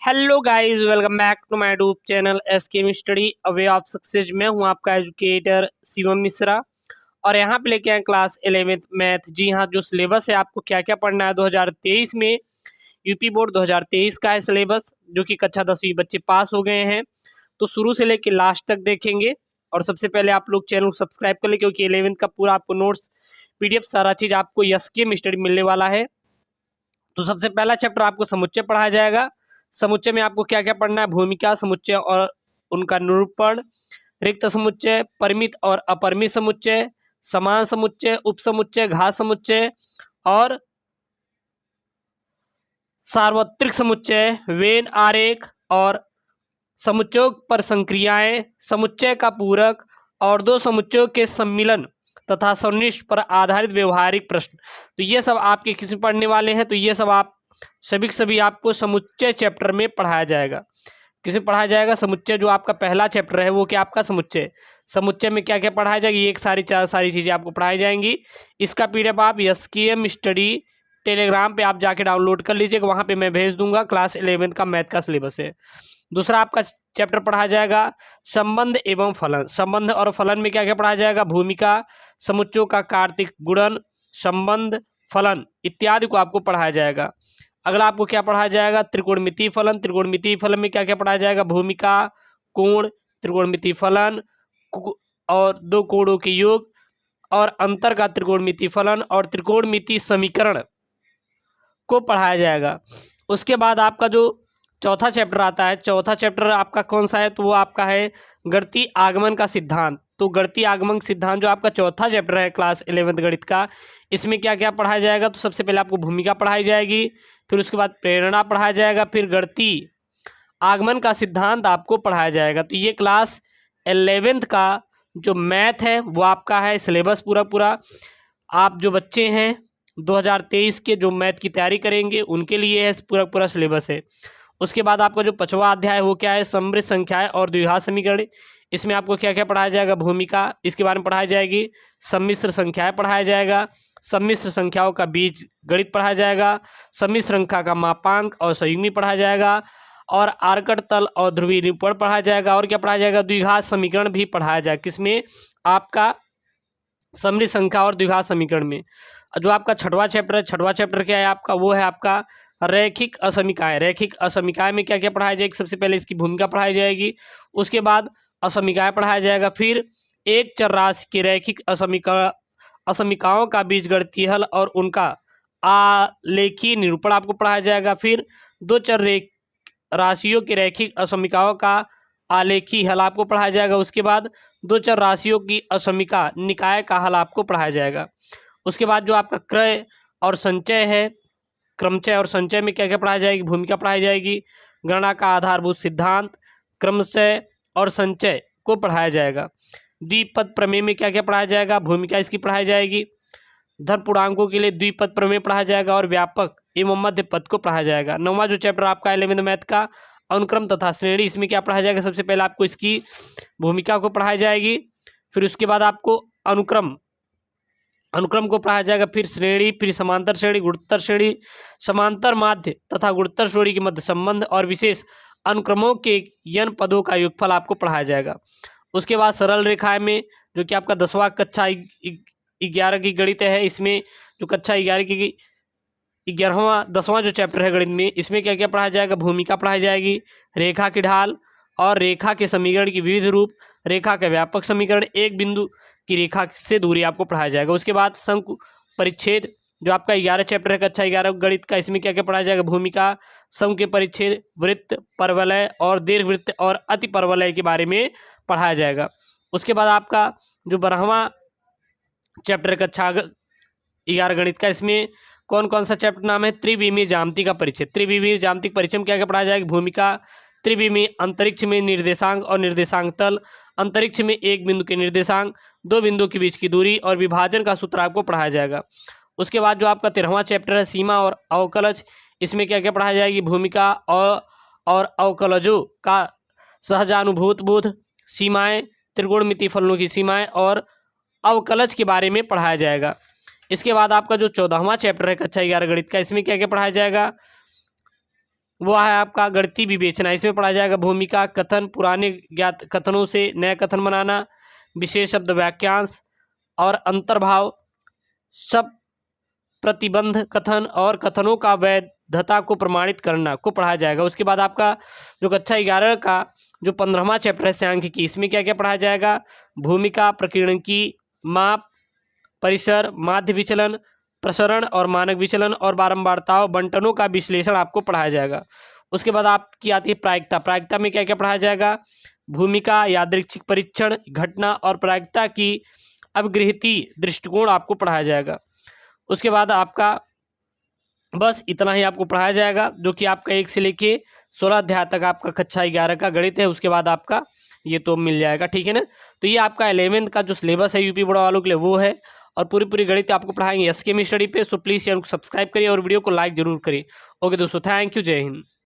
Hello guys, welcome back to my YouTube channel SK study away of success. मैं हूं आपका educator Shivam Mishra और यहां पे लेके आए क्लास 11th मैथ। जी हां, जो सिलेबस है आपको क्या क्या पढ़ना है 2023 में। यूपी बोर्ड 2023 का है सिलेबस, जो कि कक्षा 10वीं बच्चे पास हो गए हैं। तो शुरू से लेके लास्ट तक देखेंगे। और सबसे पहले आप लोग चैनल को सब्सक्राइब कर ले, क्योंकि 11th का पूरा आपको नोट्स PDF सारा चीज़ आपको एसके स्टडी मिलने वाला है। तो सबसे पहला चैप्टर आपको समुच्चय पढ़ाया जाएगा। समुच्चय में आपको क्या क्या पढ़ना है? भूमिका, समुच्चय और उनका निरूपण, रिक्त समुच्चय, परिमित और अपरिमित समुच्चय, समान समुच्चय, उपसमुच्चय, घात समुच्चय और सार्वत्रिक समुच्चय, वेन आरेख और समुच्चयों पर संक्रियाएं, समुच्चय का पूरक और दो समुच्चयों के सम्मिलन तथा सन्निष्ठ पर आधारित व्यवहारिक प्रश्न। तो ये सब आपके किस में पढ़ने वाले हैं? तो ये सब आप सभी के सभी आपको समुच्चय चैप्टर में पढ़ाया जाएगा। किसे पढ़ाया जाएगा? समुच्चय। जो आपका पहला चैप्टर है वो क्या आपका समुच्चय। समुच्चय में क्या क्या पढ़ाया जाएगा? ये एक सारी चीज़ें आपको पढ़ाई जाएंगी। इसका PDF आप एसकेएम स्टडी टेलीग्राम पे आप जाके डाउनलोड कर लीजिएगा, वहाँ पे मैं भेज दूंगा। क्लास 11th का मैथ का सिलेबस है। दूसरा आपका चैप्टर पढ़ाया जाएगा संबंध एवं फलन। संबंध और फलन में क्या क्या पढ़ाया जाएगा? भूमिका, समुच्चयों का कार्तिक गुणन, संबंध, फलन इत्यादि को आपको पढ़ाया जाएगा। अगला आपको क्या पढ़ाया जाएगा? त्रिकोणमितीय फलन। त्रिकोणमितीय फलन में क्या क्या पढ़ाया जाएगा? भूमिका, कोण, त्रिकोणमितीय फलन और दो कोणों के योग और अंतर का त्रिकोणमितीय फलन और त्रिकोणमितीय समीकरण को पढ़ाया जाएगा। उसके बाद आपका जो चौथा चैप्टर आता है, चौथा चैप्टर आपका कौन सा है? तो वो आपका है गणितीय आगमन का सिद्धांत। तो गणितीय आगमन सिद्धांत जो आपका चौथा चैप्टर है क्लास 11th गणित का, इसमें क्या क्या पढ़ाया जाएगा? तो सबसे पहले आपको भूमिका पढ़ाई जाएगी, फिर उसके बाद प्रेरणा पढ़ाया जाएगा, फिर गणितीय आगमन का सिद्धांत आपको पढ़ाया जाएगा। तो ये क्लास 11th का जो मैथ है वो आपका है सिलेबस पूरा पूरा। आप जो बच्चे हैं 2023 के जो मैथ की तैयारी करेंगे उनके लिए है पूरा पूरा सिलेबस है। उसके बाद आपका जो 5वां अध्याय है वो क्या है? समृद्ध संख्याएं और द्विघात समीकरण। इसमें आपको क्या क्या पढ़ाया जाएगा? भूमिका, इसके बारे में पढ़ाई जाएगी। सम्मिश्र संख्याएं पढ़ाया जाएगा। सम्मिश्र संख्याओं का बीज गणित पढ़ाया जाएगा। सम्मिश्र संख्या का मापांक और संयुग्मी पढ़ाया जाएगा और आर्कट तल और ध्रुवीय निरूपण पढ़ाया जाएगा। और क्या पढ़ाया जाएगा? द्विघात समीकरण भी पढ़ाया जाएगा। किसमें? आपका समृद्ध संख्या और द्विघात समीकरण में। जो आपका 6वां चैप्टर है, 6वां चैप्टर क्या है आपका? वो है आपका रैखिक असमीकाय। रैखिक असमीकाय में क्या क्या पढ़ाया जाएगा? सबसे पहले इसकी भूमिका पढ़ाई जाएगी, उसके बाद असमीकाय पढ़ाया जाएगा, फिर एक चर राशि के रैखिक असमीकाओं का बीजगणितीय हल और उनका आलेखीय निरूपण आपको पढ़ाया जाएगा, फिर दो चर राशियों के रैखिक असमीकाओं का आलेखी हल आपको पढ़ाया जाएगा, उसके बाद दो चर राशियों की असमीका निकाय का हल आपको पढ़ाया जाएगा। उसके बाद जो आपका क्रय और संचय है, क्रमचय और संचय में क्या क्या पढ़ाई जाएगी? भूमिका पढ़ाई जाएगी, गणना का आधारभूत सिद्धांत, क्रमचय और संचय को पढ़ाया जाएगा। द्विपद प्रमेय में क्या क्या पढ़ाया जाएगा? भूमिका इसकी पढ़ाई जाएगी। धन पूर्णांकों के लिए द्विपद प्रमेय पढ़ाया जाएगा और व्यापक एवं मध्य पद को पढ़ाया जाएगा। 9वां जो चैप्टर आपका 11th मैथ का अनुक्रम तथा श्रेणी, इसमें क्या पढ़ाया जाएगा? सबसे पहले आपको इसकी भूमिका को पढ़ाई जाएगी, फिर उसके बाद आपको अनुक्रम को पढ़ाया जाएगा, फिर श्रेणी, फिर समांतर श्रेणी, गुणोत्तर श्रेणी, समांतर माध्य तथा गुणोत्तर श्रेणी के मध्य संबंध और विशेष अनुक्रमों के n पदों का योगफल आपको पढ़ाया जाएगा। उसके बाद सरल रेखाएं में जो कि आपका 10वां कक्षा 11 की गणित है, इसमें जो कक्षा 11 की 10वां जो चैप्टर है गणित में, इसमें क्या क्या पढ़ाया जाएगा? भूमिका पढ़ाई जाएगी, रेखा की ढाल और रेखा के समीकरण की विविध रूप, रेखा का व्यापक समीकरण, एक बिंदु की रेखा से दूरी आपको पढ़ाया जाएगा। उसके बाद शंकु परिच्छेद जो आपका 11 चैप्टर है कक्षा 11 गणित का, इसमें क्या क्या पढ़ाया जाएगा? भूमिका, शंकु के परिच्छेद, वृत्त, परवलय और दीर्घवृत्त और अति परवलय के बारे में पढ़ाया जाएगा। उसके बाद आपका जो 12वां चैप्टर कक्षा 11 गणित का, इसमें कौन कौन सा चैप्टर नाम है? त्रिविमीय ज्यामिति का परिचय। त्रिविमीय ज्यामिति परिचय में क्या क्या पढ़ाया जाएगा? भूमिका, त्रिविमीय अंतरिक्ष में निर्देशांक और निर्देशांक तल, अंतरिक्ष में एक बिंदु के निर्देशांक, दो बिंदु के बीच की दूरी और विभाजन का सूत्र आपको पढ़ाया जाएगा। उसके बाद जो आपका 13वां चैप्टर है सीमा और अवकलज, इसमें क्या क्या पढ़ाया जाएगी? भूमिका और अवकलजों का सहजानुभूत बोध, सीमाएं, त्रिकोणमितीय फलनों की सीमाएं और अवकलज के बारे में पढ़ाया जाएगा। इसके बाद आपका जो 14वां चैप्टर है कक्षा 11 गणित का, इसमें क्या क्या पढ़ाया जाएगा? वो है आपका गणितीय विवेचना। इसमें पढ़ा जाएगा भूमिका, कथन, पुराने ज्ञात कथनों से नए कथन बनाना, विशेष शब्द, वाक्यांश और अंतर्भाव, सब प्रतिबंध कथन और कथनों का वैधता को प्रमाणित करना को पढ़ाया जाएगा। उसके बाद आपका जो कक्षा 11 का जो 15वां चैप्टर है सांख्यिकी, इसमें क्या क्या पढ़ाया जाएगा? भूमिका, प्रकीर्णकी, माप, परिसर, माध्य विचलन, प्रसरण और मानक विचलन और बारंबारताओं बंटनों का विश्लेषण आपको पढ़ाया जाएगा। उसके बाद आपकी आती है प्रायिकता। प्रायिकता में क्या क्या पढ़ाया जाएगा? भूमिका, यादृच्छिक परीक्षण, घटना और प्रायिकता की अपग्रहिती दृष्टिकोण आपको पढ़ाया जाएगा। उसके बाद आपका बस इतना ही आपको पढ़ाया जाएगा, जो कि आपका 1 से लेके 16 अध्याय तक आपका कक्षा 11 का गणित है। उसके बाद आपका ये तो मिल जाएगा, ठीक है ना। तो ये आपका 11th का जो सिलेबस है यूपी बोर्ड वालों के लिए वो है, और पूरी गणित आपको पढ़ाएंगे एसकेएम स्टडी पे। सो प्लीज़ चैनल को सब्सक्राइब करिए और वीडियो को लाइक जरूर करिए। ओके दोस्तों, थैंक यू, जय हिंद।